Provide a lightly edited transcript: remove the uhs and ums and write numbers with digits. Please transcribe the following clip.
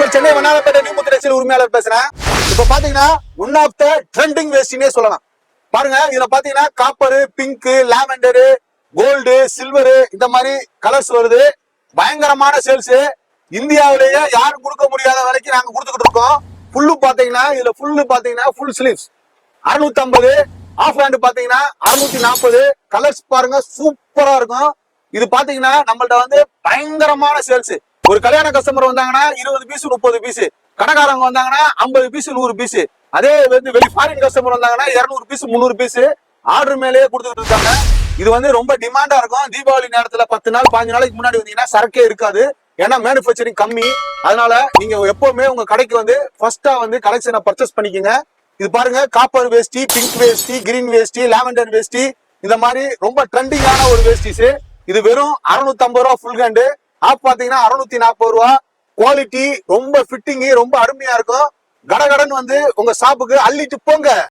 உங்கள் சென்னை வண்ணாரப்பேட்டை நியூ முத்திரை உரிமையாளர் பேசுறேன். இப்ப பாத்தீங்கன்னா ஒன் ஆஃப் த ட்ரெண்டிங் வேஸ்டினே சொல்லலாம். பாருங்க, இதுல பாத்தீங்கன்னா copper, pink, lavender, gold, silver இந்த மாதிரி கலர்ஸ் வருது. பயங்கரமான சேல்ஸ். இந்தியாவிலேயே யாரும் கொடுக்க முடியாத வரைக்கும் நாங்க கொடுத்துக்கிட்டு இருக்கோம். ஃபுல்லு பாத்தீங்கன்னா இதுல ஃபுல் ஸ்லீவ்ஸ் 650, ஆஃப் ஹேண்ட் பாத்தீங்கன்னா 640. கலர்ஸ் பாருங்க சூப்பரா இருக்கும். இது பாத்தீங்கன்னா நம்மள்ட்ட வந்து பயங்கரமான சேல்ஸ். ஒரு கல்யாண கஸ்டமர் வந்தாங்கன்னா 20 பீஸ் 30 பீஸ், கடைக்காரங்க வந்தாங்கன்னா 50 பீஸ் 100 பீஸ், அதே வந்து வெளி ஃபாரின் கஸ்டமர் வந்தாங்கன்னா 200 பீஸ் 300 பீஸ் ஆர்டர் மேலேயே கொடுத்துட்டு இருக்காங்க. இது வந்து ரொம்ப டிமாண்டா இருக்கும். தீபாவளி நேரத்துல 10 நாள் 15 நாளைக்கு முன்னாடி வந்தீங்கன்னா சரக்கே இருக்காது. ஏன்னா மேனுபேக்சரிங் கம்மி. அதனால நீங்க எப்பவுமே உங்க கடைக்கு வந்து ஃபர்ஸ்டா வந்து கலெக்ஷனை பர்ச்சேஸ் பண்ணிக்கோங்க. இது பாருங்க, காப்பர் வேஷ்டி, பிங்க் வேஷ்டி, கிரீன் வேஷ்டி, லாவெண்டர் வேஷ்டி, இந்த மாதிரி ரொம்ப ட்ரெண்டிங்கான ஒரு வேஸ்டிஸ். இது வெறும் 650 ரூபா ஃபுல் ஹேண்டு. ஆப் பாத்தீங்கன்னா 640 ரூபா. குவாலிட்டி ரொம்ப ஃபிட்டிங் ரொம்ப அருமையா இருக்கும். கடகடன் வந்து உங்க ஷாப்புக்கு அள்ளிட்டு போங்க.